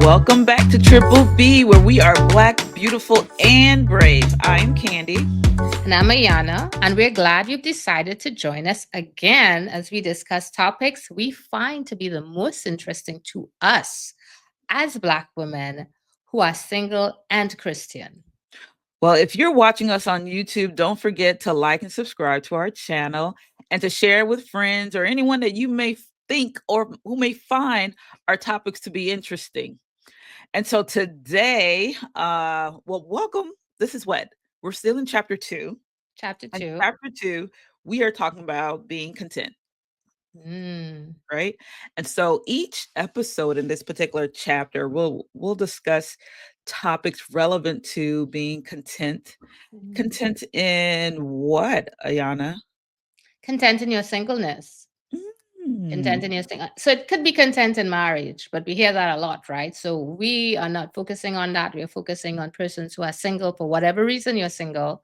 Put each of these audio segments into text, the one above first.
Welcome back to Triple B, where we are Black, beautiful, and brave. I'm Candy. And I'm Ayana, and we're glad you've decided to join us again as we discuss topics we find to be the most interesting to us as Black women who are single and Christian. Well, if you're watching us on YouTube, don't forget to like and subscribe to our channel and to share with friends or anyone that you may think or who may find our topics to be interesting. And so today, welcome. This is what we're still in chapter 2. Chapter And 2. chapter 2, we are talking about being content. Mm. Right. And so each episode in this particular chapter, we'll discuss topics relevant to being content. Content in what, Ayana? Content in your singleness. Mm, Content in your single. So it could be content in marriage, but we hear that a lot, right? So we are not focusing on that. We're focusing on persons who are single for whatever reason you're single,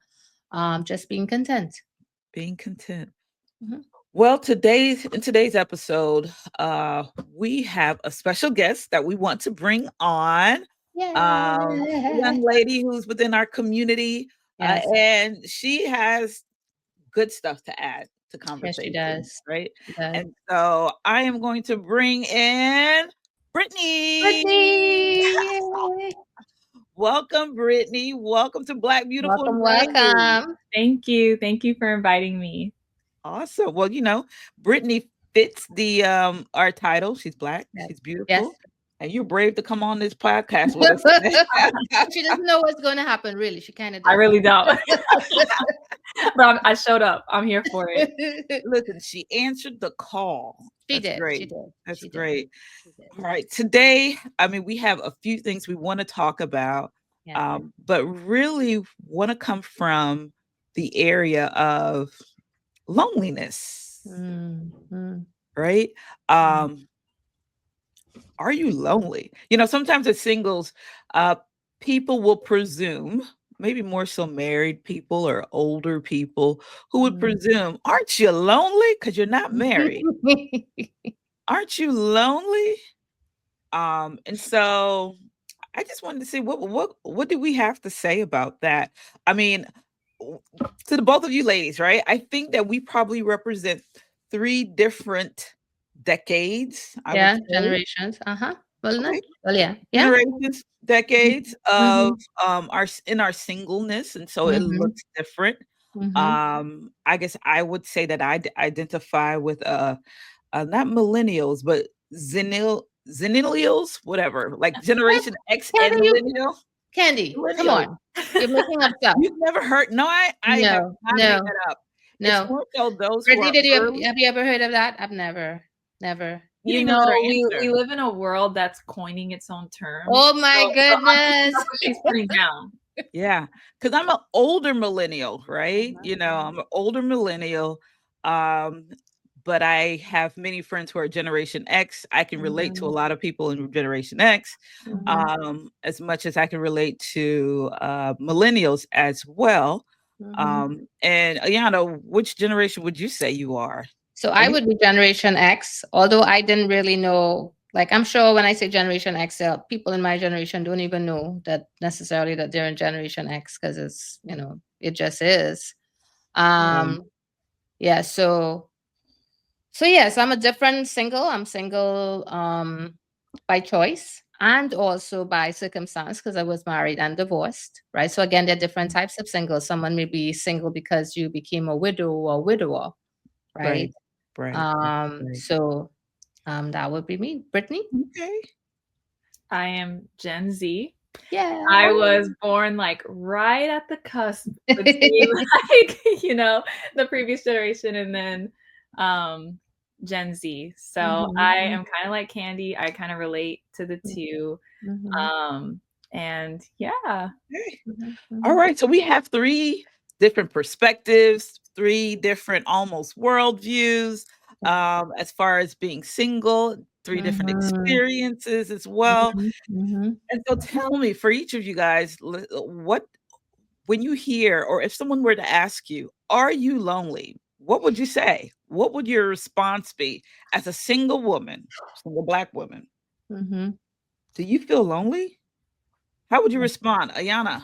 just being content. being content. Mhm. Well, in today's episode, we have a special guest that we want to bring on. A Yeah. young lady who's within our community, Yes. and she has good stuff to add to Yes, she conversation, does. right? She does. And so I am going to bring in Brittany. Brittany! Yay. Welcome, Brittany. Welcome to Black, Beautiful, and Welcome, Brave. welcome. Thank you. Thank you for inviting me. Awesome. Well, Brittany fits the our title. She's Black, Yes. she's Yes. beautiful, and you're brave to come on this podcast with us today. She doesn't know what's going to happen, really. She kind of I does. really don't. But I showed up. I'm here for it. Listen, she answered the call. She That's did. great. She did. That's She did. great. She did. All right. Today, we have a few things we want to talk about, Yeah. but really want to come from the area of loneliness, Mm. right? Um, are you lonely? Sometimes as singles, people will presume, maybe more so married people or older people, who would presume, aren't you lonely? Because you're not married. Aren't you lonely? And so I just wanted to see what do we have to say about that? I mean, to the both of you ladies, right? I think that we probably represent 3 different decades, I would Yeah, say. generations. Uh-huh. Well, not, Okay. well, yeah. Yeah. Generations, decades of our singleness, and so it Mm-hmm. looks different. Mm-hmm. I guess I would say that I identify with not millennials, but zennials, whatever, like Generation X and Candy, come millennials. on. You're making up stuff. You've never heard? No, I have No, not made no, that up. It's no. more so those who Brittany, are early. have you ever heard of that? I've never. You You didn't even let her know, we answer. live in a world that's coining its own terms. Oh my So I'm picking goodness. up what she's putting down. Yeah, because I'm an older millennial, right? Uh-huh. I'm an older millennial. Um, but I have many friends who are Generation X. I can relate to a lot of people in Generation X, as much as I can relate to millennials as well. And Ayana, which generation would you say you are? So Are I you would be Generation X, although I didn't really know. Like, I'm sure when I say Generation X, people in my generation don't even know that necessarily that they're in Generation X because it just is. right? Um, yeah. So yes, I'm a different single. I'm single by choice and also by circumstance because I was married and divorced, right? So again, there are different types of singles. Someone may be single because you became a widow or widower, right? Right, right, right. So that would be me, Brittany. Okay. I am Gen Z. Yeah. I was born like right at the cusp between like, the previous generation and then Gen Z. So I am kind of like Candy. I kind of relate to the two. And yeah. Okay. All right. So we have 3 different perspectives, 3 different almost worldviews, as far as being single, 3 different experiences as well. And so tell me, for each of you guys, what when you hear, or if someone were to ask you, are you lonely? What would you say? What would your response be as a single woman, single Black woman? Do you feel lonely? How would you respond, Ayana?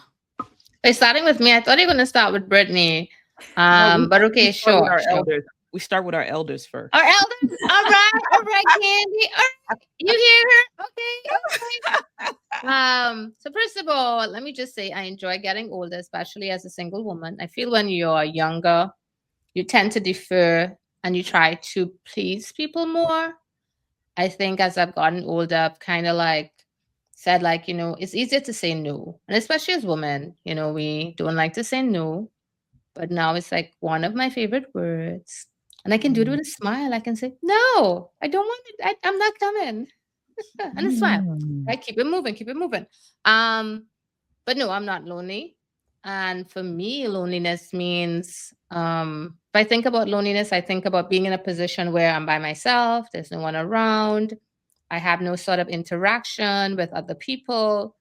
Hey, starting with me, I thought you were going to start with Brittany. No, But okay, we start with sure, our sure. elders. We start with our elders first. Our elders, all right, Candy. All right. You hear her? Okay. So first of all, let me just say I enjoy getting older, especially as a single woman. I feel when you're younger, you tend to defer and you try to please people more. I think as I've gotten older, I've kind of like said, like, it's easier to say no. And especially as women, we don't like to say no. But now it's like one of my favorite words. And I can do it with a smile. I can say, no, I don't want it. I'm not coming. And a smile. Right? Keep it moving, keep it moving. But no, I'm not lonely. And for me, loneliness means if I think about loneliness, I think about being in a position where I'm by myself, there's no one around, I have no sort of interaction with other people.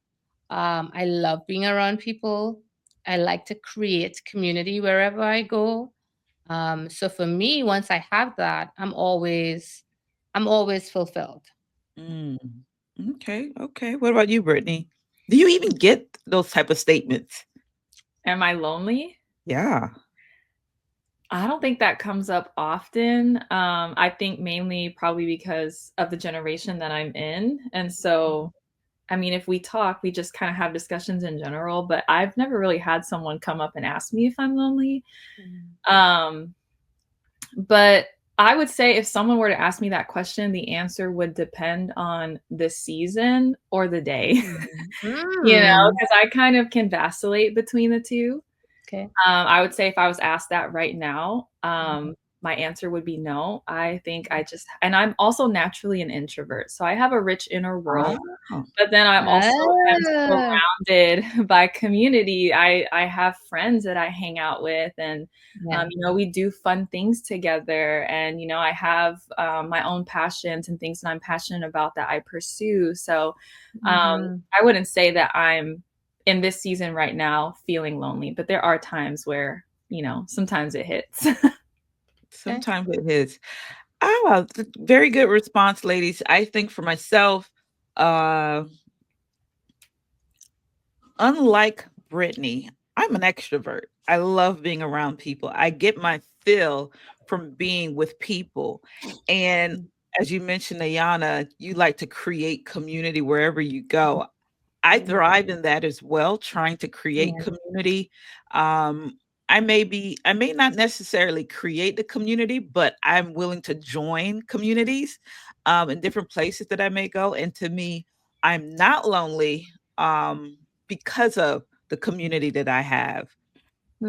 I love being around people. I like to create community wherever I go. So for me, once I have that, I'm always fulfilled. Okay. What about you, Brittany? Do you even get those type of statements? Am I lonely? Yeah. I don't think that comes up often. I think mainly probably because of the generation that I'm in. And so, I mean, if we talk, we just kind of have discussions in general, but I've never really had someone come up and ask me if I'm lonely. But I would say if someone were to ask me that question, the answer would depend on the season or the day, because I kind of can vacillate between the two. Okay. I would say if I was asked that right now, my answer would be no. I think and I'm also naturally an introvert. So I have a rich inner world, but then I also am surrounded by community. I have friends that I hang out with, and, we do fun things together. And, I have my own passions and things that I'm passionate about that I pursue. So I wouldn't say that I'm in this season right now feeling lonely, but there are times where, sometimes it hits. Sometimes it hits. Oh, very good response, ladies. I think for myself, unlike Brittany, I'm an extrovert. I love being around people. I get my fill from being with people. And as you mentioned, Ayana, you like to create community wherever you go. I thrive in that as well, trying to create community. I may not necessarily create the community, but I'm willing to join communities in different places that I may go. And to me, I'm not lonely because of the community that I have.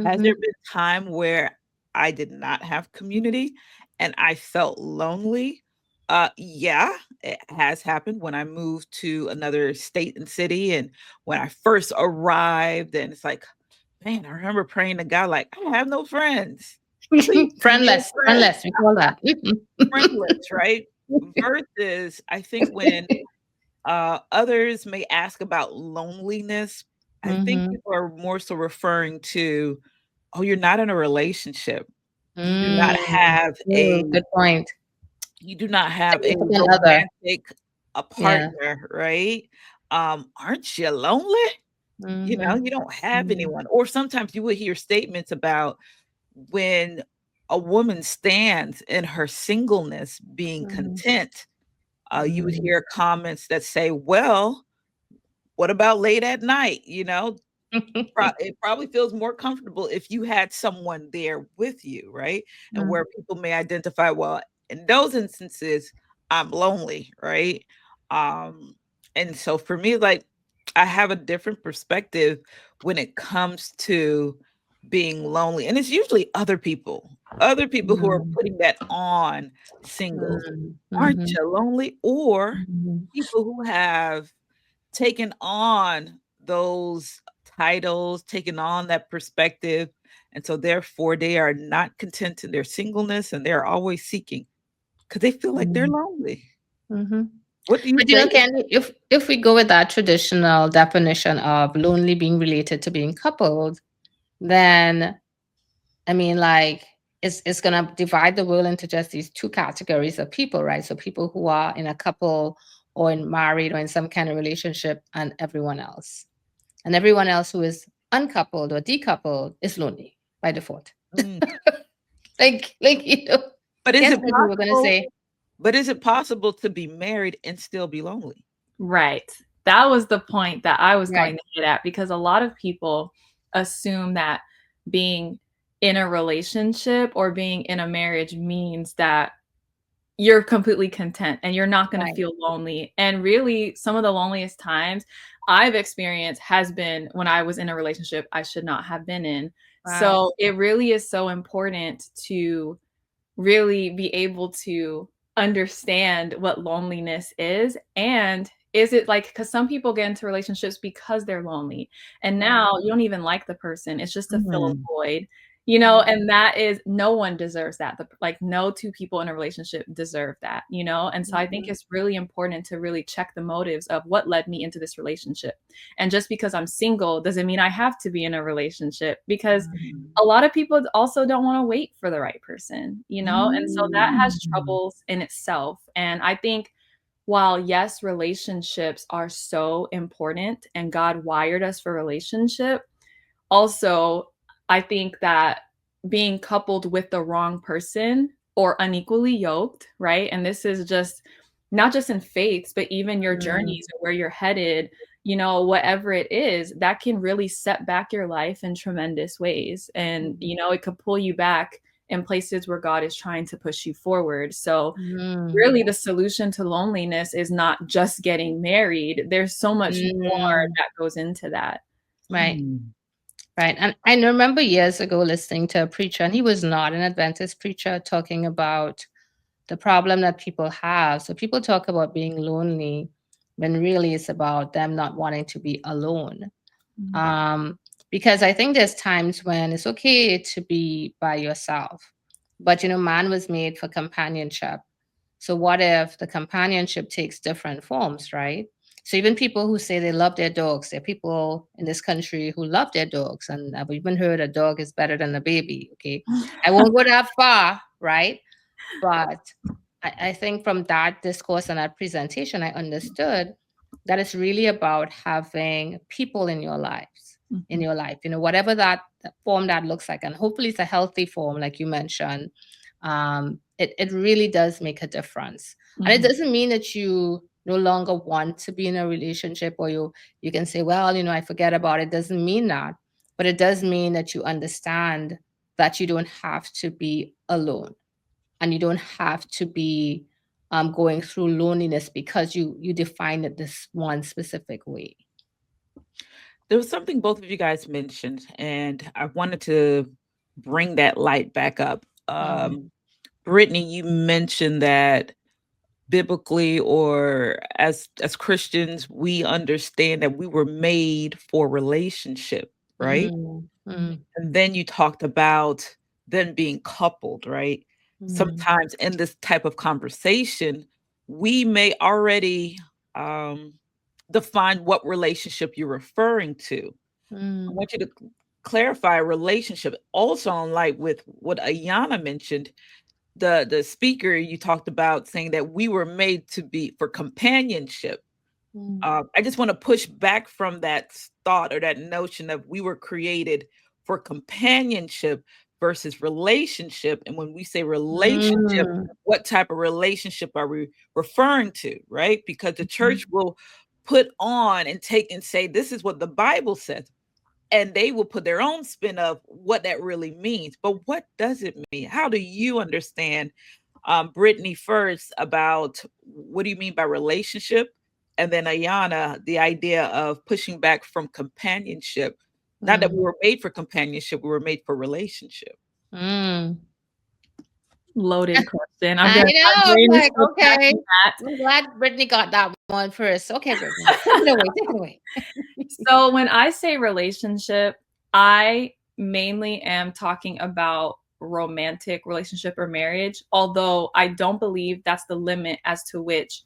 Has there been time where I did not have community and I felt lonely? Yeah, it has happened when I moved to another state and city, and when I first arrived, and it's like, man, I remember praying to God, like, I have no friends. Friendless, we call that. Friendless, right? Versus, I think when others may ask about loneliness, I think people are more so referring to, oh, you're not in a relationship. You do not have good point. You do not have a romantic partner, right? Aren't you lonely? You don't have anyone. Or sometimes you would hear statements about when a woman stands in her singleness, being content. You would hear comments that say, well, what about late at night? It probably feels more comfortable if you had someone there with you, right? And where people may identify, well, in those instances, I'm lonely, right? And so for me, like, I have a different perspective when it comes to being lonely. And it's usually other people who are putting that on singles. Aren't you lonely? Or people who have taken on those titles, taken on that perspective. And so therefore they are not content in their singleness and they're always seeking because they feel like they're lonely. What do you think? Candy, if we go with that traditional definition of lonely being related to being coupled, then I mean, like, it's gonna divide the world into just these two categories of people, right? So people who are in a couple or in married or in some kind of relationship, and everyone else. And everyone else who is uncoupled or decoupled is lonely by default. Mm. Like But is yes, it Brittany, we're gonna possible? say But is it possible to be married and still be lonely? Right. That was the point that I was Right. going to get at, because a lot of people assume that being in a relationship or being in a marriage means that you're completely content and you're not going to Right. feel lonely. And really, some of the loneliest times I've experienced has been when I was in a relationship I should not have been in. Wow. So it really is so important to really be able to understand what loneliness is. And is it like, because some people get into relationships because they're lonely, and now you don't even like the person, it's just to fill a Mhm. void, you know. And that is, no one deserves that. Like, no two people in a relationship deserve that, you know. And so I think it's really important to really check the motives of what led me into this relationship. And just because I'm single doesn't mean I have to be in a relationship, because a lot of people also don't want to wait for the right person, you know. And so that has troubles in itself. And I think, while yes, relationships are so important and God wired us for relationship, also I think that being coupled with the wrong person or unequally yoked, right? And this is just not just in faiths, but even your journeys and where you're headed, you know, whatever it is, that can really set back your life in tremendous ways. And, you know, it could pull you back in places where God is trying to push you forward. So really, the solution to loneliness is not just getting married. There's so much more that goes into that. Right. Mm. Right. And I remember years ago listening to a preacher, and he was not an Adventist preacher, talking about the problem that people have. So people talk about being lonely when really it's about them not wanting to be alone. Because I think there's times when it's okay to be by yourself. But, you know, man was made for companionship. So what if the companionship takes different forms, right? So even people who say they love their dogs, there are people in this country who love their dogs. And I've even heard a dog is better than a baby. Okay. I won't go that far, right? But I think from that discourse and that presentation, I understood that it's really about having people in your lives, in your life, you know, whatever that form that looks like. And hopefully it's a healthy form, like you mentioned. It really does make a difference. And it doesn't mean that you no longer want to be in a relationship, or you can say, well, you know, I forget about it. Doesn't mean that. But it does mean that you understand that you don't have to be alone, and you don't have to be going through loneliness because you define it this one specific way. There was something both of you guys mentioned, and I wanted to bring that light back up. Brittany, you mentioned that biblically, or as Christians, we understand that we were made for relationship, right? And then you talked about them being coupled, right? Sometimes in this type of conversation, we may already define what relationship you're referring to. I want you to clarify relationship. Also, on like with what Ayana mentioned, the speaker, you talked about saying that we were made to be for companionship. I just want to push back from that thought or that notion of we were created for companionship versus relationship. And when we say relationship, what type of relationship are we referring to, right? Because the church will put on and take and say, this is what the Bible says. And they will put their own spin of what that really means. But what does it mean? How do you understand, Brittany, first, about what do you mean by relationship? And then Ayana, the idea of pushing back from companionship. Not that we were made for companionship, we were made for relationship. Loaded question. I know. I'm like, okay. That. I'm glad Brittany got that one first. Okay, Brittany, take it away. So when I say relationship, I mainly am talking about romantic relationship or marriage, although I don't believe that's the limit as to which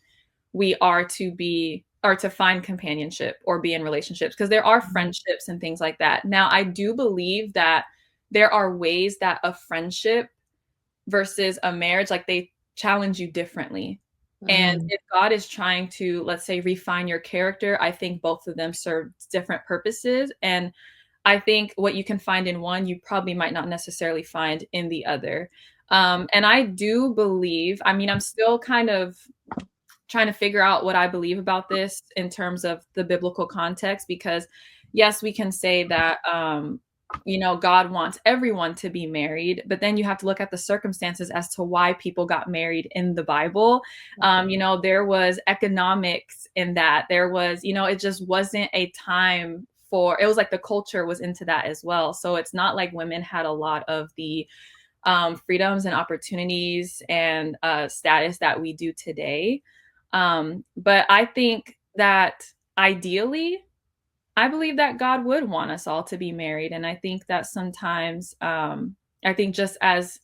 we are to be or to find companionship or be in relationships, because there are friendships and things like that. Now, I do believe that there are ways that a friendship versus a marriage, like, they challenge you differently. And if God is trying to, let's say, refine your character, I think both of them serve different purposes. And I think what you can find in one, you probably might not necessarily find in the other. And I do believe, I mean, I'm still kind of trying to figure out what I believe about this in terms of the biblical context, because yes, we can say that, God wants everyone to be married, but then you have to look at the circumstances as to why people got married in the Bible. There was economics in that. There was, it just wasn't a time it was like the culture was into that as well. So it's not like women had a lot of the freedoms and opportunities and status that we do today. But I think that ideally, I believe that God would want us all to be married. And I think that sometimes, I think just as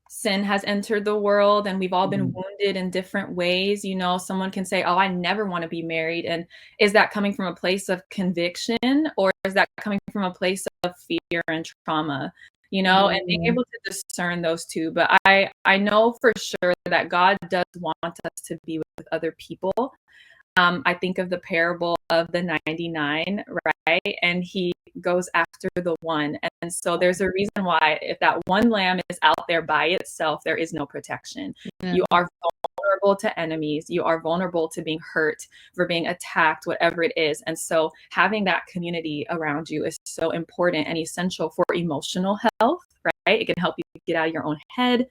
sin has entered the world and we've all been wounded in different ways, someone can say, oh, I never want to be married. And is that coming from a place of conviction, or is that coming from a place of fear and trauma? And being able to discern those two. But I know for sure that God does want us to be with other people. I think of the parable of the 99, right? And he goes after the one. And so there's a reason why if that one lamb is out there by itself, there is no protection. Yeah. You are vulnerable to enemies. You are vulnerable to being hurt, for being attacked, whatever it is. And so having that community around you is so important and essential for emotional health, right? It can help you get out of your own head.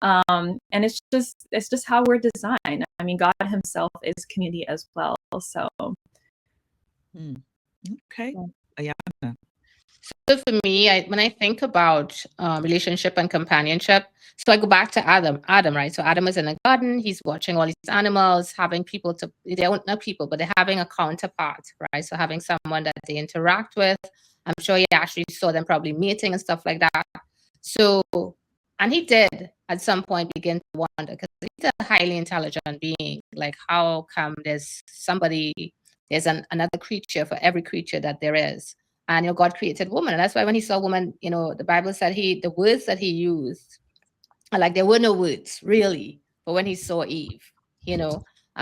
And it's just how we're designed. I mean, God himself is community as well. So. Okay. Yeah. So for me, when I think about relationship and companionship, so I go back to Adam, right? So Adam is in a garden. He's watching all these animals, having people not people, but they're having a counterpart, right? So having someone that they interact with. I'm sure he actually saw them probably mating and stuff like that. So, and he did at some point begin to wonder, because he's a highly intelligent being. Like, how come there's another creature for every creature that there is? And God created woman, and that's why when he saw woman, the Bible said the words that he used, like there were no words really, but when he saw Eve,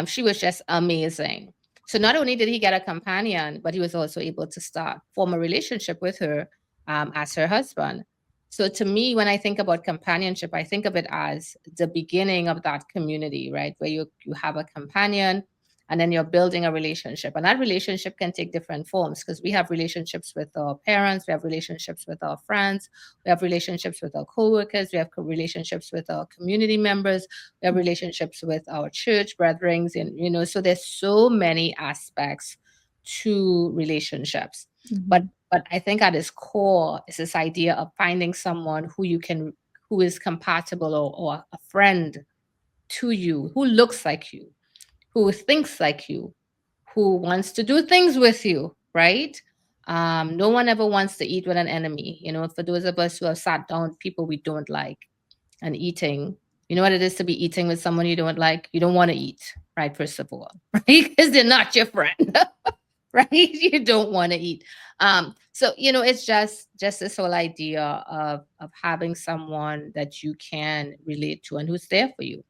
she was just amazing. So not only did he get a companion, but he was also able to form a relationship with her as her husband. So to me, when I think about companionship, I think of it as the beginning of that community, right? Where you have a companion, and then you're building a relationship. And that relationship can take different forms, because we have relationships with our parents, we have relationships with our friends, we have relationships with our coworkers, we have relationships with our community members, we have relationships with our church brethren, and so there's so many aspects to relationships. Mm-hmm. But I think at its core is this idea of finding someone who is compatible, or a friend to you, who looks like you, who thinks like you, who wants to do things with you, right? No one ever wants to eat with an enemy. For those of us who have sat down with people we don't like and eating, you know what it is to be eating with someone you don't like? You don't want to eat, right? First of all, right? Because they're not your friend, right? You don't want to eat. So, it's just this whole idea of having someone that you can relate to and who's there for you.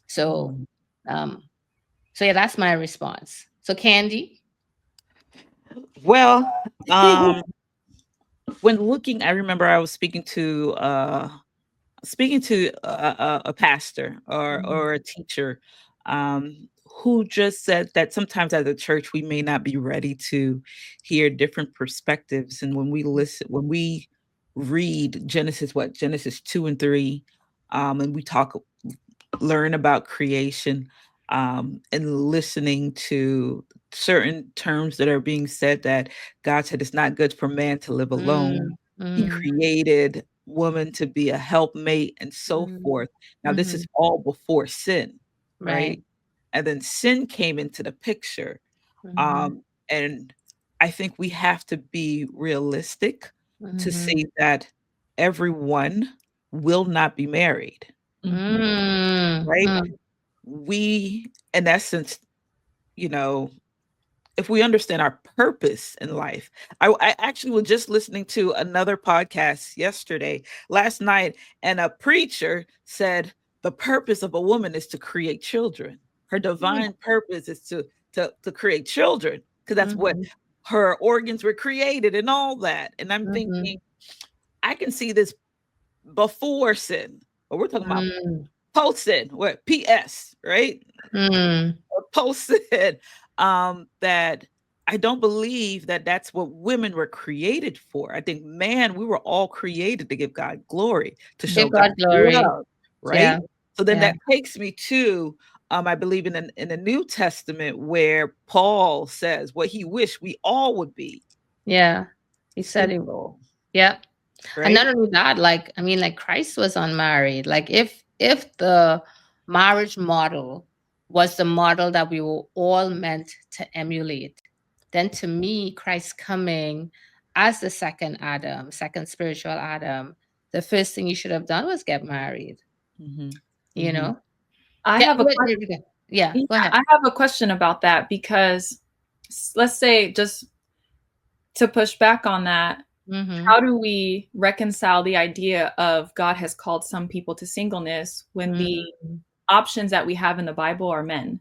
So, so yeah, that's my response. So Candy? Well, when looking, I remember I was speaking to a pastor or a teacher who just said that sometimes as a church we may not be ready to hear different perspectives. And when we read Genesis 2 and 3, and we learn about creation, and listening to certain terms that are being said, that God said it's not good for man to live alone. He created woman to be a helpmate and so forth. Now, this is all before sin, right? And then sin came into the picture. And I think we have to be realistic to say that everyone will not be married, right? We, in essence, if we understand our purpose in life, I actually was just listening to another podcast last night, and a preacher said, the purpose of a woman is to create children. Her divine purpose is to create children, because that's what Mhm. her organs were created and all that. And I'm Mhm. thinking, I can see this before sin, but we're talking about Mm. post sin, what PS, right? Mm. Or post sin, that I don't believe that that's what women were created for. I think, man, we were all created to give God glory, to show Give God God glory. love, Yeah. right? So then Yeah. that takes me to, I believe in the New Testament, where Paul says what he wished we all would be. Yeah. He said it. Single, Yeah. And not right? only that, like, I mean, like Christ was unmarried. Like if the marriage model was the model that we were all meant to emulate, then to me, Christ coming as the second Adam, second spiritual Adam, the first thing you should have done was get married. Mhm. You Mhm. know? I Yeah, have a wait, question. wait, yeah, Yeah, go ahead. I have a question about that, because let's say, just to push back on that, Mhm. how do we reconcile the idea of God has called some people to singleness when the Mhm. options that we have in the Bible are men?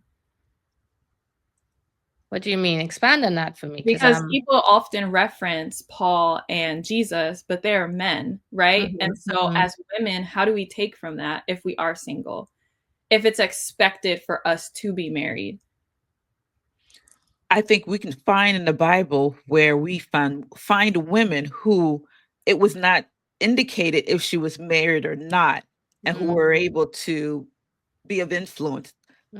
What do you mean? Expand on that for me, because Because people often reference Paul and Jesus, but they're men, right? Mhm, And so mhm. as women, how do we take from that if we are single? If it's expected for us to be married? I think we can find in the Bible where we find women who it was not indicated if she was married or not, and who were able to be of influence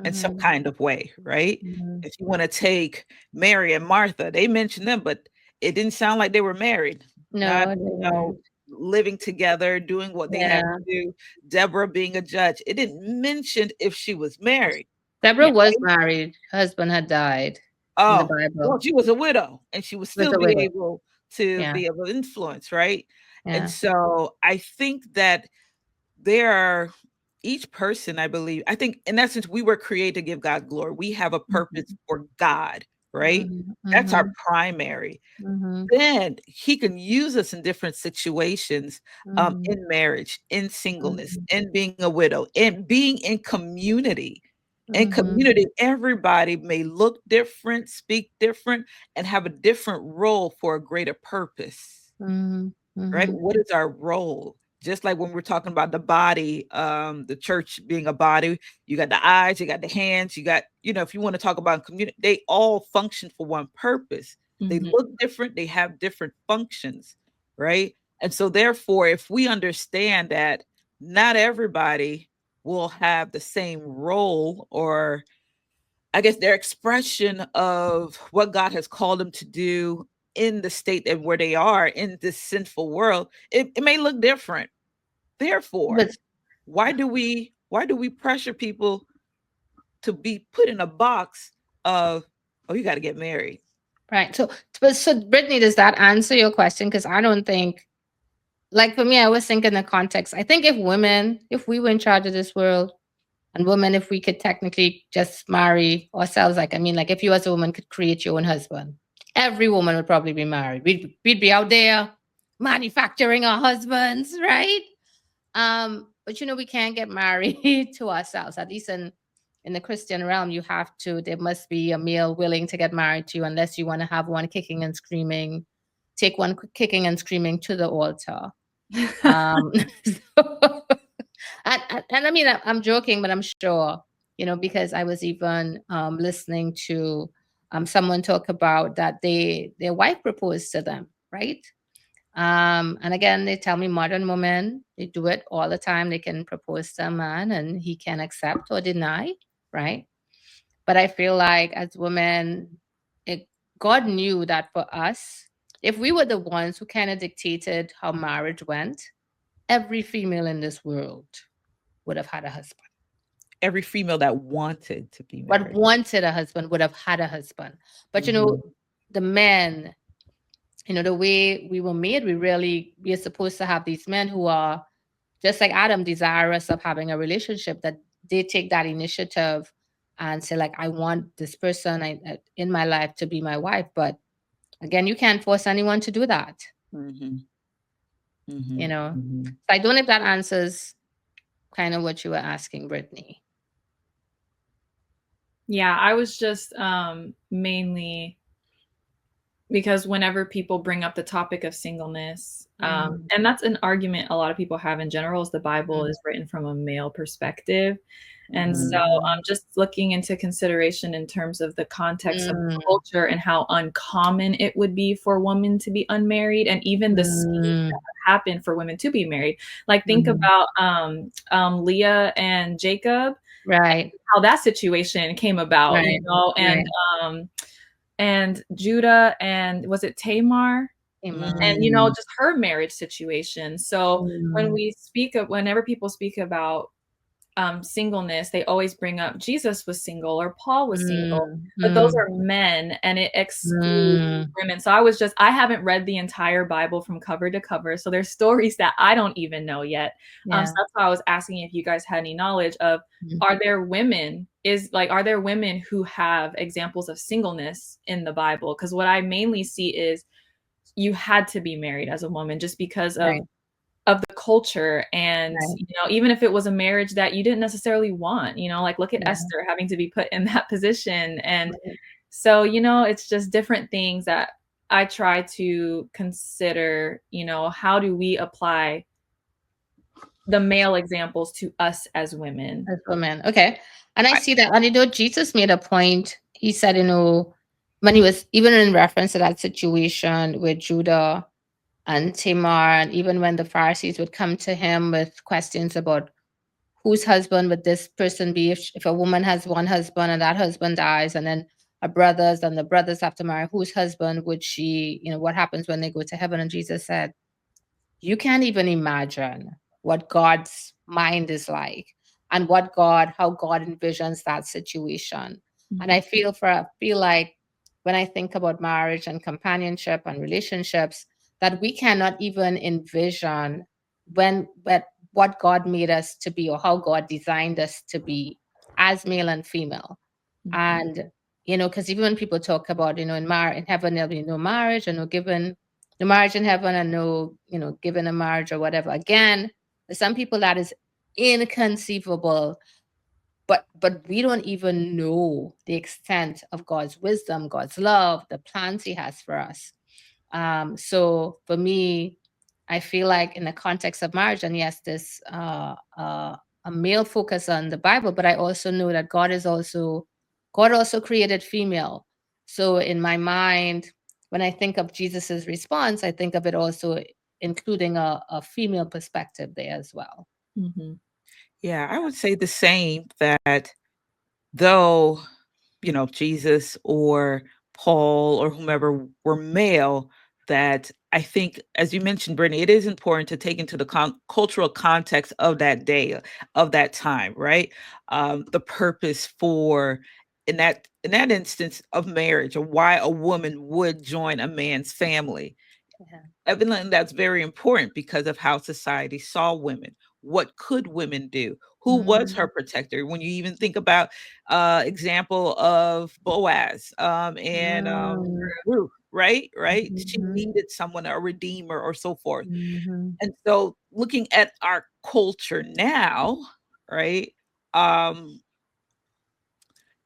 in some Mhm, kind of way, right? mhm. If you want to take Mary and Martha, they mentioned them, but it didn't sound like they were married, not, No, they you know, weren't. living together, doing what they had Yeah. to do. Deborah being a judge, it didn't mention if she was married. Deborah Yeah. was married. Her husband had died in the Oh, well, Bible. she was a widow and she would She was still a be widow. able to Yeah, be of influence, right? And yeah. so I think that there are each person, I believe, I think in essence, we were created to give God glory. We have a purpose Mhm, for God, right? mhm, That's our mhm, primary. mhm, Then he can use us in different situations, mhm, in marriage, in singleness, mhm, in being a widow, and being in community. In mhm, community, everybody may look different, speak different, and have a different role for a greater purpose, mhm, right? mhm, What is our role? Just like when we're talking about the body, the church being a body, you got the eyes, you got the hands, you got, if you want to talk about community, they all function for one purpose. They Mhm. look different, they have different functions, right? And so, therefore, if we understand that not everybody will have the same role, or I guess their expression of what God has called them to do in the state and where they are in this sinful world, it may look different. But Therefore, why do we pressure people to be put in a box of, oh, you got to get married? right. So Brittany, does that answer your question? Because I don't think, like for me, I was thinking the context. I think if we were in charge of this world, and women, if we could technically just marry ourselves, like I mean, like if you as a woman could create your own husband, every woman would probably be married. We'd be out there manufacturing our husbands, right? But we can't get married to ourselves. At least in the Christian realm, there must be a male willing to get married to you, unless you want to have one kicking and screaming, take one kicking and screaming to the altar. So, and I mean, I'm joking, but I'm sure, because I was even listening to someone talk about that their wife proposed to them, right? And again, they tell me modern women, they do it all the time. They can propose to a man and he can accept or deny, right? But I feel like as women, God knew that for us, if we were the ones who kind of dictated how marriage went, every female in this world would have had a husband. Every female that wanted to be But married. wanted a husband would have had a husband. But Mhm. the men, the way we were made, we are supposed to have these men who are just like Adam, desirous of having a relationship, that they take that initiative and say, like, I want this person in my life to be my wife. But again, you can't force anyone to do that. Mhm. You Mhm. know, Mhm. so I don't know if that answers kind of what you were asking, Brittany. Yeah, I was just mainly because whenever people bring up the topic of singleness, and that's an argument a lot of people have in general, is the Bible is written from a male perspective. And so just looking into consideration in terms of the context of the culture and how uncommon it would be for women to be unmarried, and even the scenes that happen for women to be married. Like think about Leah and Jacob, right? How that situation came about, right. you know, and Judah, and was it Tamar? And you know, just her marriage situation. So whenever people speak about singleness, they always bring up Jesus was single or Paul was single, but those are men, and it excludes women. So I haven't read the entire Bible from cover to cover, so there's stories that I don't even know yet. So that's why I was asking if you guys had any knowledge of, are there women who have examples of singleness in the Bible? Because what I mainly see is you had to be married as a woman just because of the culture, and you know, even if it was a marriage that you didn't necessarily want, you know, like look at Esther having to be put in that position. And so, you know, it's just different things that I try to consider, you know, how do we apply the male examples to us as women? Okay. And I see that, and you know, Jesus made a point. He said, you know, when he was even in reference to that situation with Judah and Tamar, and even when the Pharisees would come to him with questions about whose husband would this person be, if a woman has one husband and that husband dies, and then the brothers have to marry, whose husband would she, you know, what happens when they go to heaven? And Jesus said, you can't even imagine what God's mind is like, and how God envisions that situation. And I feel like when I think about marriage and companionship and relationships, that we cannot even envision what God made us to be, or how God designed us to be as male and female. And, you know, because even when people talk about, you know, in heaven, there'll be no marriage, and no marriage in heaven, and no, you know, given a marriage or whatever. Again, for some people that is inconceivable, but we don't even know the extent of God's wisdom, God's love, the plans he has for us. So for me, I feel like in the context of marriage, and yes, this a male focus on the Bible, but I also know that God also created female. So in my mind, when I think of Jesus's response, I think of it also including a female perspective there as well. Yeah, I would say the same, that though, you know, Jesus or Paul or whomever were male, that I think, as you mentioned, Brittany, it is important to take into the cultural context of that day, of that time, right? The purpose for, in that instance of marriage, or why a woman would join a man's family. Evidently, that's very important because of how society saw women. What could women do? Who was her protector? When you even think about example of Boaz and Ruth, right? She needed someone, a redeemer or so forth. And so looking at our culture now, right?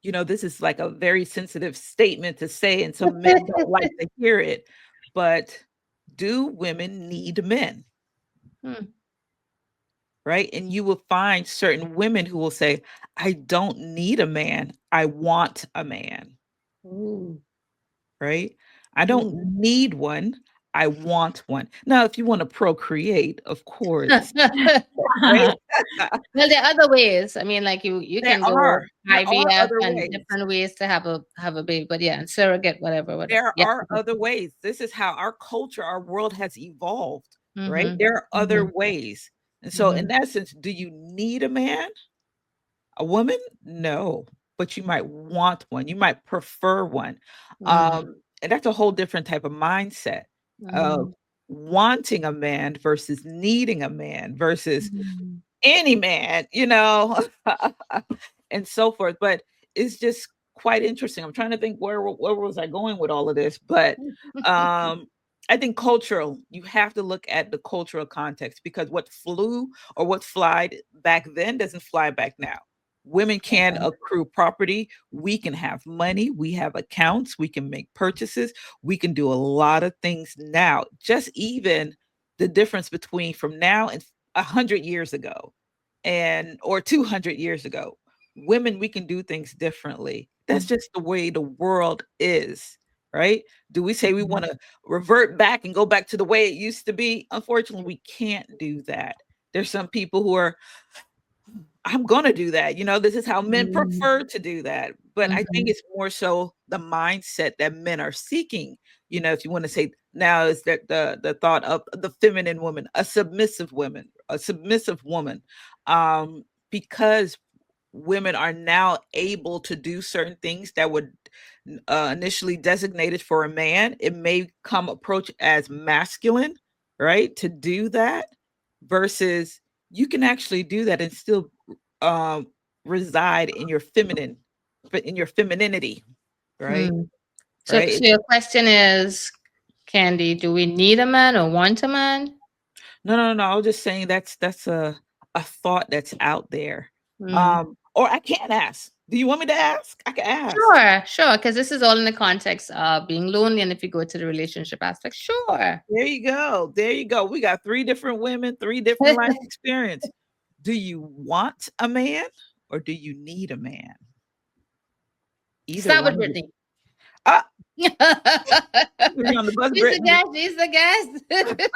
You know, this is like a very sensitive statement to say, and some men don't like to hear it, but do women need men? Right? And you will find certain women who will say, I don't need a man, I want a man. Right? I don't need one, I want one. Now, if you want to procreate, of course. Right? Well, there are other ways. I mean, like you There can go are IVF other and ways. different ways to have a baby, but yeah, and surrogate, whatever. There Yeah. are other ways. This is how our culture, our world has evolved, right? There are other ways. And so in that sense, do you need a man? A woman? No, but you might want one. You might prefer one. And that's a whole different type of mindset of wanting a man versus needing a man versus any man, you know, and so forth. But it's just quite interesting. I'm trying to think where was I going with all of this, but I think cultural, you have to look at the cultural context, because what flew or what flied back then doesn't fly back now. Women can accrue property, we can have money, we have accounts, we can make purchases, we can do a lot of things now. Just even the difference between from now and 100 years ago, and or 200 years ago. Women, we can do things differently. That's just the way the world is, right? Do we say we want to revert back and go back to the way it used to be? Unfortunately, we can't do that. There's some people who are, I'm going to do that. This is how men prefer to do that. But I think it's more so the mindset that men are seeking. If you want to say now, is that the thought of the feminine woman, a submissive woman, because women are now able to do certain things that would initially designated for a man. It may come approach as masculine, right? To do that, versus you can actually do that and still reside in your feminine, but in your femininity, right? So, Right. so your question is, Candy, do we need a man or want a man? No. I was just saying that's a thought that's out there. Or I can ask. Do you want me to ask? I can ask. Sure. Because this is all in the context of being lonely, and if you go to the relationship aspect, sure. There you go. We got 3 different women, 3 different life experience. Do you want a man or do you need a man? Either Start with one. Brittany. You're on the bus, Brittany. She's the guest.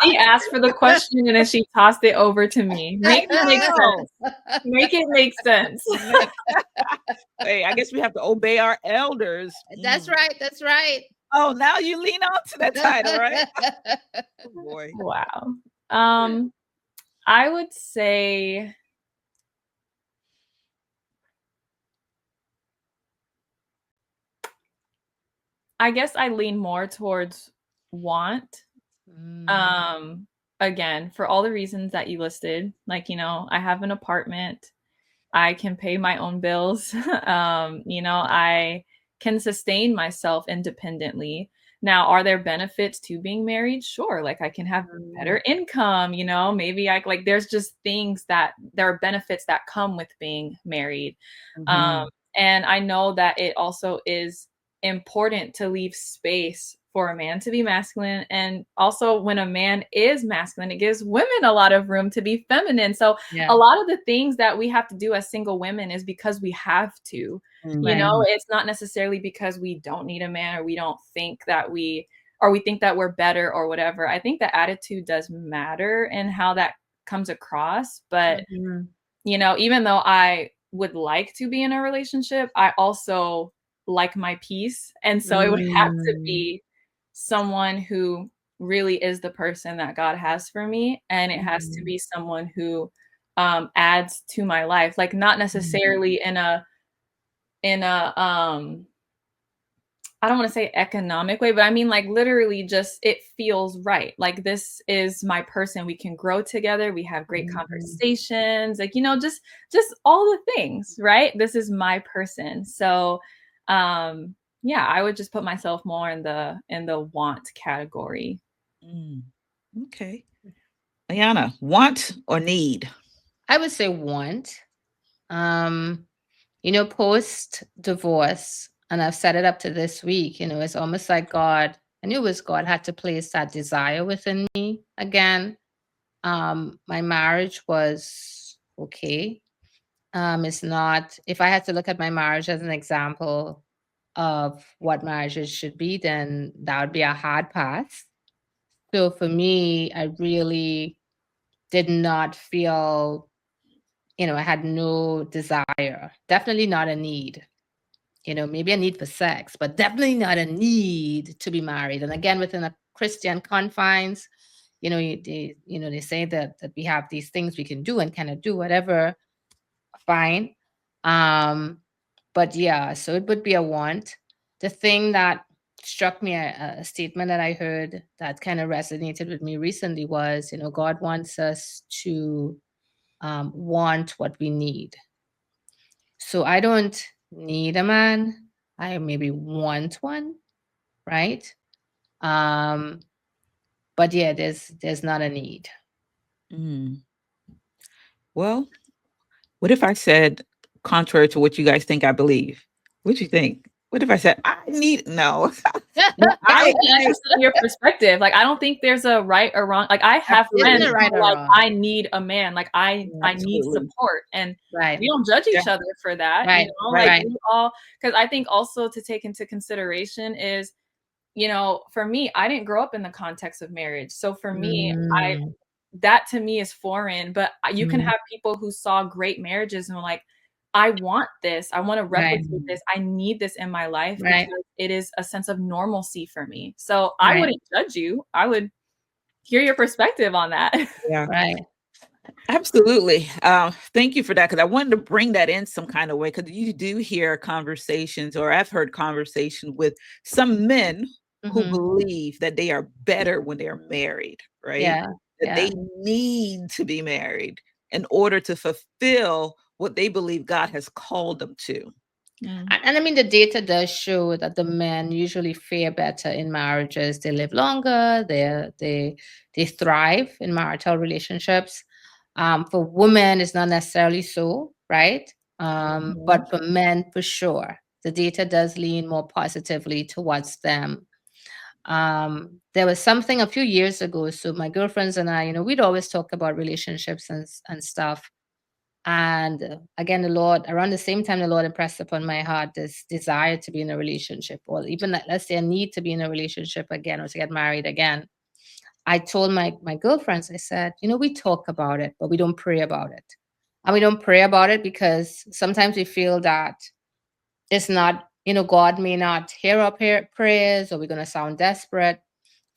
She asked for the question and then she tossed it over to me. Make it make sense. Make it make sense. Hey, I guess we have to obey our elders. That's right. Oh, now you lean on to that title, right? Oh, boy. Wow. I would say I guess I lean more towards want. Again, for all the reasons that you listed, like, I have an apartment, I can pay my own bills, I can sustain myself independently. Now, are there benefits to being married? Sure. Like I can have better income, maybe there's just there are benefits that come with being married. And I know that it also is important to leave space for a man to be masculine. And also when a man is masculine, it gives women a lot of room to be feminine. So a lot of the things that we have to do as single women is because we have to, it's not necessarily because we don't need a man or we don't think that we think that we're better or whatever. I think the attitude does matter and how that comes across. But, even though I would like to be in a relationship, I also like my peace. And so it would have to be someone who really is the person that God has for me. And it has to be someone who adds to my life, like not necessarily in a I don't want to say economic way, but I mean like literally just it feels right. Like this is my person. We can grow together. We have great conversations, like, just all the things, right? This is my person. So I would just put myself more in the want category. Okay. Ayana, want or need? I would say want. Post divorce, and I've set it up to this week, it's almost like God, I knew it was God, had to place that desire within me again. My marriage was okay. It's not, if I had to look at my marriage as an example of what marriages should be, then that would be a hard pass. So for me, I really did not feel, I had no desire, definitely not a need. Maybe a need for sex, but definitely not a need to be married. And again, within a Christian confines, they say that we have these things we can do and cannot do, whatever, fine. But yeah, so it would be a want. The thing that struck me, a statement that I heard that kind of resonated with me recently was, God wants us to want what we need. So I don't need a man. I maybe want one, right? but yeah, there's not a need. Mm. Well, what if I said contrary to what you guys think I believe? What you think? What if I said I need no? No, I I would be interested in your perspective. Like, I don't think there's a right or wrong. Like, I have Isn't friends it who right are or like, wrong? I need a man. Like, I need absolutely. support, and Right. we don't judge Yeah. each other for that. Right. You know, Right. like Right. we all. Because I think also to take into consideration is, you know, for me, I didn't grow up in the context of marriage, so for me, Mm, that to me is foreign. But you can mm, have people who saw great marriages and were like, I want this. I want to right. replicate this. I need this in my life Right. because it is a sense of normalcy for me. So I Right. wouldn't judge you. I would hear your perspective on that. Yeah. Right. Absolutely. Thank you for that, because I wanted to bring that in some kind of way, because you do hear conversations, or I've heard conversation with some men who Mhm. believe that they are better when they're married, right? Yeah. That Yeah. they need to be married in order to fulfill what they believe God has called them to. And I mean, the data does show that the men usually fare better in marriages. They live longer. They thrive in marital relationships. For women, it's not necessarily so, right? Mhm. But for men, for sure, the data does lean more positively towards them. There was something a few years ago. So my girlfriends and I, we'd always talk about relationships and stuff. And again, the Lord, around the same time, the Lord impressed upon my heart this desire to be in a relationship, or even let's say a need to be in a relationship again, or to get married again. I told my girlfriends, I said, we talk about it, but we don't pray about it. And we don't pray about it because sometimes we feel that it's not, God may not hear our prayers, or we're going to sound desperate.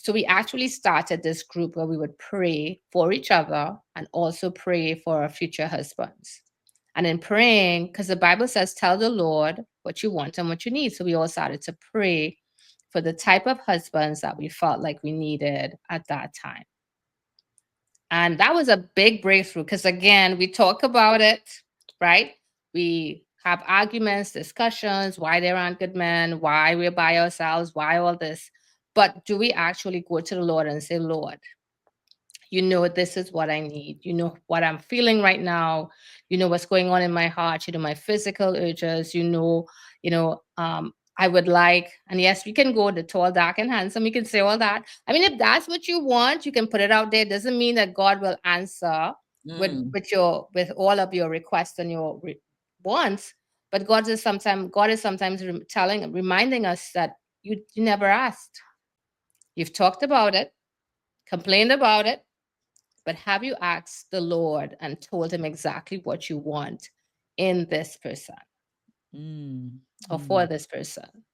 So we actually started this group where we would pray for each other and also pray for our future husbands. And in praying, because the Bible says, tell the Lord what you want and what you need. So we all started to pray for the type of husbands that we felt like we needed at that time. And that was a big breakthrough because, again, we talk about it, right? We have arguments, discussions, why there aren't good men, why we're by ourselves, why all this. But do we actually go to the Lord and say, Lord, this is what I need. You know what I'm feeling right now. You know what's going on in my heart. You know my physical urges. I would like, and yes, we can go the tall, dark, and handsome. We can say all that. I mean, if that's what you want, you can put it out there. It doesn't mean that God will answer with Mm. with all of your requests and your wants. But God is sometimes reminding us that you never asked. You've talked about it, complained about it, but have you asked the Lord and told him exactly what you want in this person Mm. or for this person?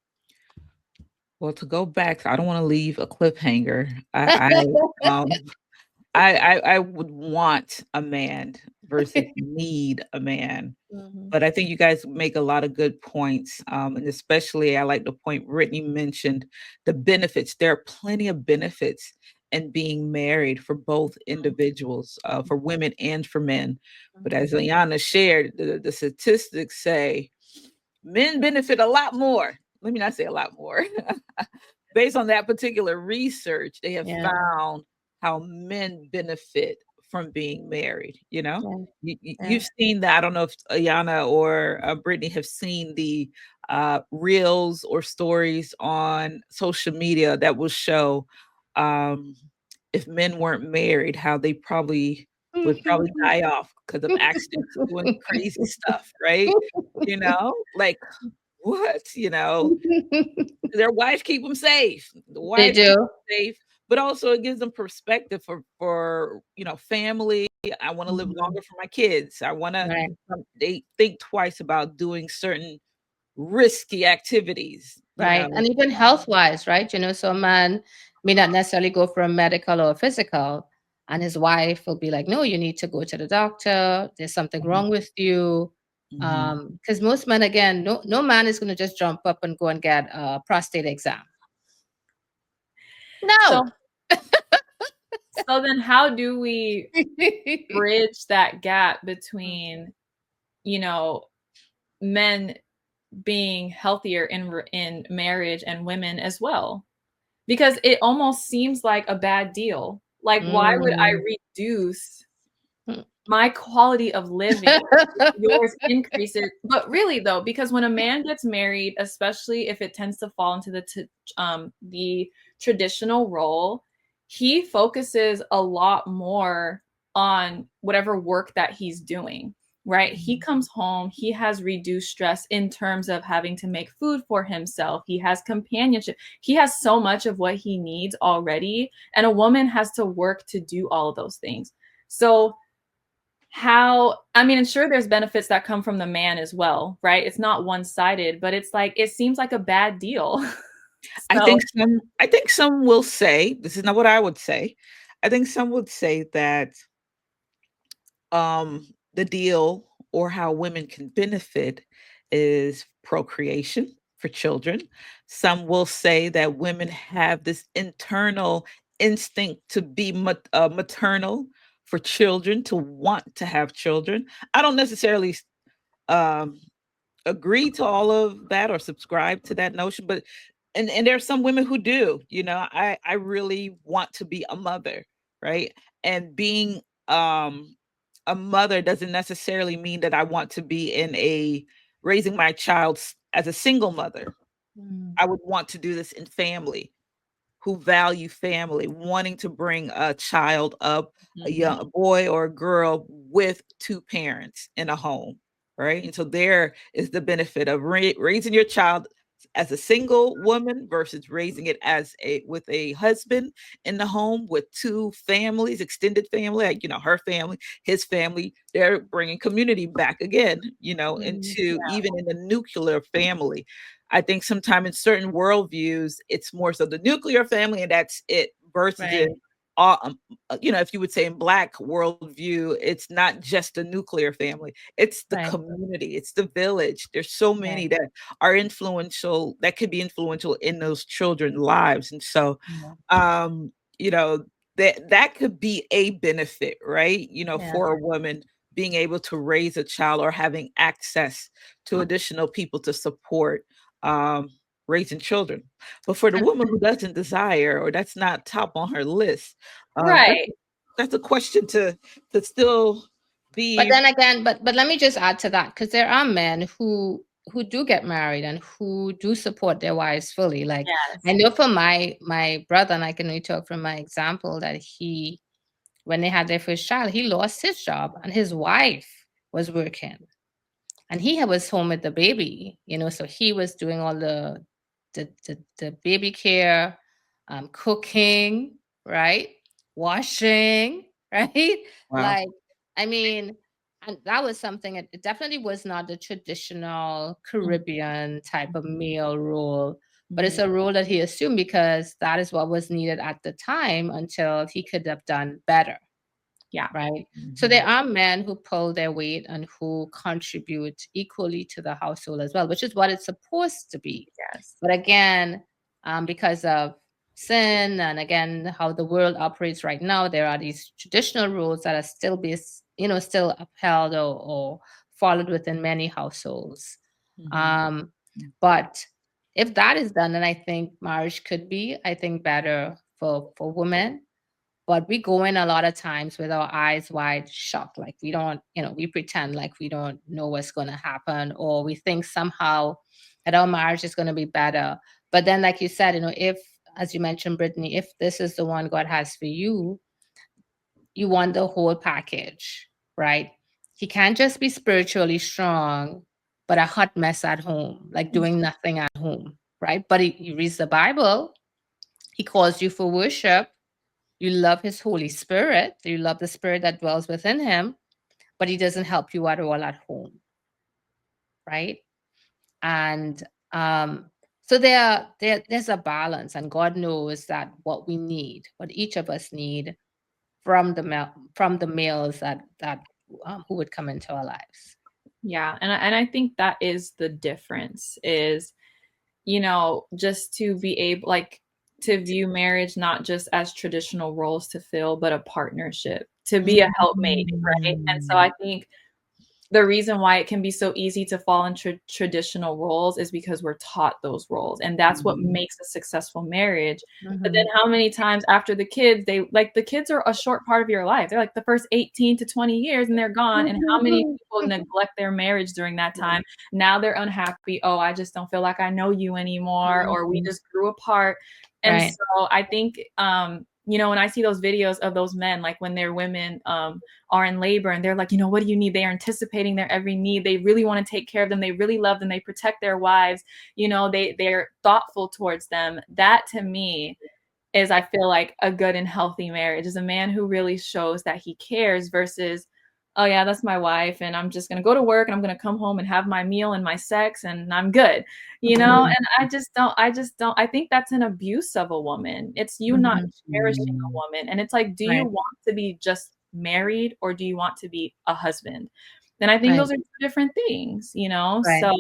Well, to go back, I don't want to leave a cliffhanger. Um, I would want a man versus need a man. Mhm. But I think you guys make a lot of good points. And especially I like the point Brittany mentioned, the benefits. There are plenty of benefits in being married for both individuals, for women and for men. But as Liana shared, the statistics say men benefit a lot more. Let me not say a lot more. Based on that particular research, they have Yeah. found how men benefit from being married. Yeah. You've seen that. I don't know if Ayana or Brittany have seen the reels or stories on social media that will show um, if men weren't married, how they would probably die off because of accidents, doing crazy stuff, right? Like what? Their wife keep them safe. The They wife keep do. 'em safe, but also it gives them perspective for family. I wanna live Mhm. longer for my kids. I wanna Right. they think twice about doing certain risky activities, you Right. know? And even health wise, right? So a man may not necessarily go for a medical or a physical, and his wife will be like, no, you need to go to the doctor. There's something Mhm, wrong with you. mhm. Because most men, again, no man is going to just jump up and go and get a prostate exam. So, No. so then how do we bridge that gap between, men being healthier in marriage and women as well? because it almost seems like a bad deal. Like, why would I Mm. reduce Mm. my quality of living? Yours increases. But really though, because when a man gets married, especially if it tends to fall into the traditional role, he focuses a lot more on whatever work that he's doing, right? He comes home, he has reduced stress in terms of having to make food for himself. He has companionship. He has so much of what he needs already, and a woman has to work to do all of those things. So how, I mean, and sure, there's benefits that come from the man as well, right? It's not one-sided, but it's like it seems like a bad deal. So I think some will say, this is not what I would say. I think some would say that the deal or how women can benefit is procreation for children. Some will say that women have this internal instinct to be maternal for children, to want to have children. I don't necessarily um, agree to all of that or subscribe to that notion, but and there are some women who do. You know, I really want to be a mother, right? And being a mother doesn't necessarily mean that I want to be in a raising my child as a single mother. Mm. I would want to do this in family, who value family, wanting to bring a child up, a young a boy or a girl with two parents in a home, right? And so there is the benefit of raising your child as a single woman versus raising it as a with a husband in the home with two families, extended family, like, you know, her family, his family. They're bringing community back again, you know, Mm. into even in the nuclear family. I think sometimes in certain worldviews, it's more so the nuclear family and that's it versus Right. in, you know, if you would say in Black worldview, it's not just the nuclear family, it's the Right. community, it's the village. There's so many Right. that are influential, that could be influential in those children's lives. And so, Yeah. you know, that could be a benefit, right? You know, Yeah. for a woman being able to raise a child or having access to additional people to support um, raising children. But for the And woman who doesn't desire or that's not top on her list, right. that's a question to still but be. then again, but let me just add to that, because there are men who do get married and who do support their wives fully. Like, I Yes. know for my brother, and I can only talk from my example, that he, when they had their first child, he lost his job and his wife was working. And he was home with the baby, so he was doing all the baby care, cooking, right? Washing, right? Wow. Like, I mean, and that was something, it definitely was not the traditional Caribbean type of male role, but it's a role that he assumed because that is what was needed at the time until he could have done better. Yeah. Right. So there are men who pull their weight and who contribute equally to the household as well, which is what it's supposed to be. Yes. But again, because of sin and again, how the world operates right now, there are these traditional rules that are still upheld or followed within many households. But if that is done, then I think marriage could be, I think, better for women. But we go in a lot of times with our eyes wide shut, like we don't, we pretend like we don't know what's going to happen, or we think somehow that our marriage is going to be better. But then, like you said, if, as you mentioned, Brittany, if this is the one God has for you, you want the whole package, right? He can't just be spiritually strong, but a hot mess at home, like doing nothing at home, right? But he reads the Bible, he calls you for worship, you love his Holy Spirit. You love the Spirit that dwells within him, but he doesn't help you at all at home. Right. And so there's a balance, and God knows that what we need, what each of us need from the males that who would come into our lives. Yeah. And I think that is the difference is, just to be able, like, to view marriage not just as traditional roles to fill, but a partnership, to be a helpmate, right? And so I think the reason why it can be so easy to fall into traditional roles is because we're taught those roles, and that's what Mhm. makes a successful marriage. But Mhm. then how many times after the kids, the kids are a short part of your life. They're like the first 18 to 20 years and they're gone. And how many people neglect their marriage during that time? Now they're unhappy. Oh, I just don't feel like I know you anymore, or we Mhm. just grew apart. And Right. so I think, when I see those videos of those men, like when their women are in labor and they're like, what do you need? They are anticipating their every need. They really want to take care of them. They really love them. They protect their wives. They're thoughtful towards them. That to me is, I feel like, a good and healthy marriage is a man who really shows that he cares versus, oh yeah, that's my wife and I'm just going to go to work and I'm going to come home and have my meal and my sex and I'm good. Mhm. And I think that's an abuse of a woman. It's you not Mhm. cherishing a Mm. woman. And it's like, do you Right. want to be just married or do you want to be a husband? Then I think Right. those are two different things, Right. So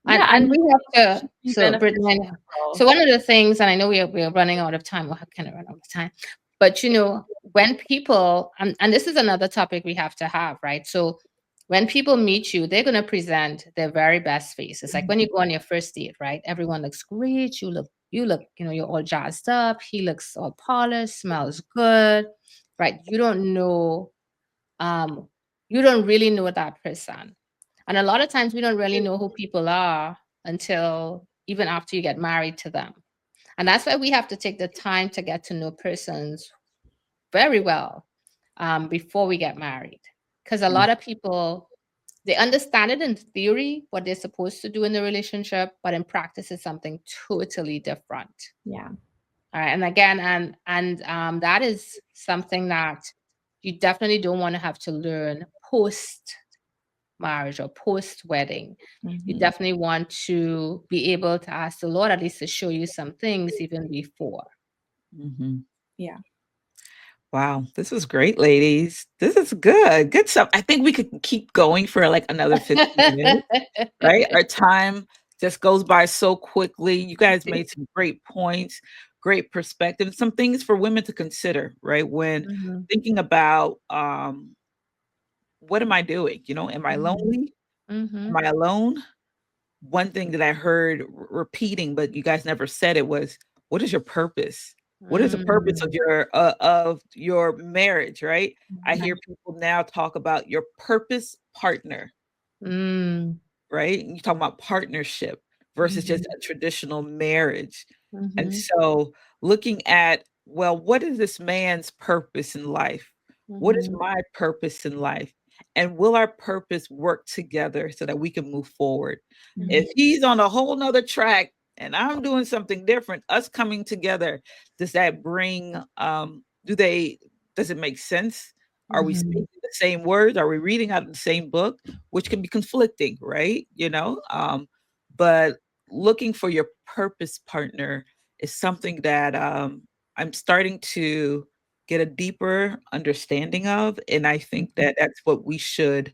yeah, I And think we have it to, should be so Brittany, beneficial to so both. one of the things, and I know we're running out of time, we're kind of run out of time, but when people, and this is another topic we have to have, right? So when people meet you, they're going to present their very best face. It's like when you go on your first date, right? Everyone looks great. You look, you're all jazzed up. He looks all polished, smells good, right? Um, you don't really know that person. And a lot of times we don't really know who people are until even after you get married to them. And that's why we have to take the time to get to know persons very well before we get married. Because a lot of people, they understand it in theory, what they're supposed to do in the relationship, but in practice, it's something totally different. Yeah. All right. And again, and that is something that you definitely don't want to have to learn post marriage or post wedding. You Mhm. definitely want to be able to ask the Lord at least to show you some things even before. Mhm. Yeah. Wow, this was great, ladies. This is good. Good stuff. I think we could keep going for like another 15 minutes, right? Our time just goes by so quickly. You guys made some great points, great perspective, some things for women to consider, right? When Mhm, thinking about what am I doing? Am I mhm, lonely? Am mhm, I alone? One thing that I heard repeating, but you guys never said it was, what is your purpose? What is the purpose mm, of your marriage, right? I Mhm. hear people now talk about your purpose partner, mm, right? You talk about partnership versus just mhm, a traditional marriage. And mhm, so looking at, well, what is this man's purpose in life? What is mhm, my purpose in life? And will our purpose work together so that we can move forward? mhm, If he's on a whole nother track and I'm doing something different, us coming together, does that bring does it make sense? Are we mhm, speaking the same words? Are we reading out of the same book? Which can be conflicting, right? But looking for your purpose partner is something that I'm starting to get a deeper understanding of. And I think mhm, that that's what we should,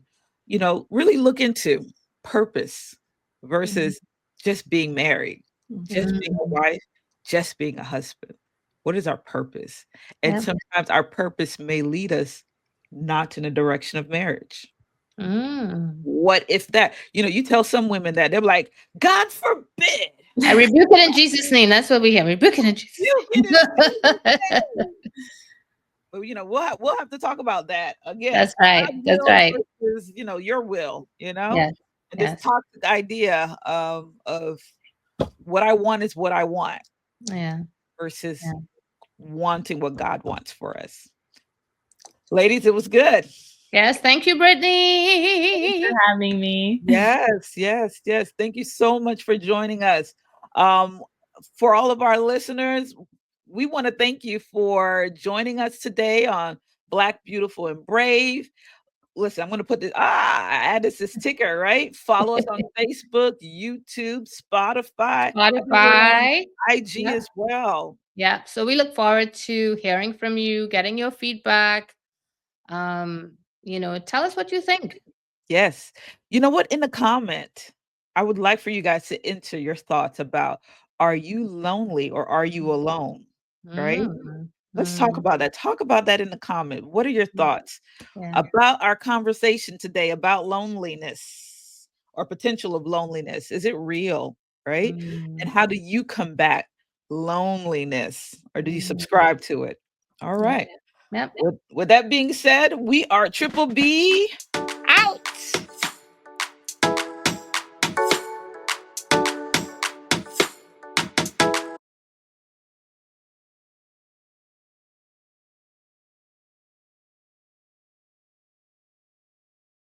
really look into purpose mhm, versus just being married, just Mhm. being a mm. wife, just being a husband. What is our purpose? And Yep. sometimes our purpose may lead us not in the direction of marriage. Mm. What if that, you tell some women that they're like, God forbid I rebuke it in Jesus' name. That's what we have. Rebuke it in Jesus' you get in Jesus' name. name. But we'll have to talk about that again. That's right. God's That's will right. versus, your will, Yes. and this Yes. toxic idea of what I want is what I want Yeah. versus Yeah. wanting what God wants for us. Ladies, it was good. Yes. Thank you, Thanks for Brittany. having me. Yes, yes, yes. Thank you so much for joining us. Um, for all of our listeners, we want to thank you for joining us today on Black, Beautiful, and Brave. Listen, I'm going to put this, I added this ticker, right? Follow us on Facebook, YouTube, Spotify, everywhere on Spotify. IG Yeah. as well. Yeah. So we look forward to hearing from you, getting your feedback. Tell us what you think. Yes. You know what? In the comment, I would like for you guys to enter your thoughts about, are you lonely or are you alone? Right? Mm. Let's talk Mm, about that. Talk about that in the comment. What are your thoughts yeah. about our conversation today about loneliness or potential of loneliness? Is it real, right? And Mm, how do you combat loneliness, or do you mm, subscribe to it? All yeah. right. Yep. With that being said, we are Triple B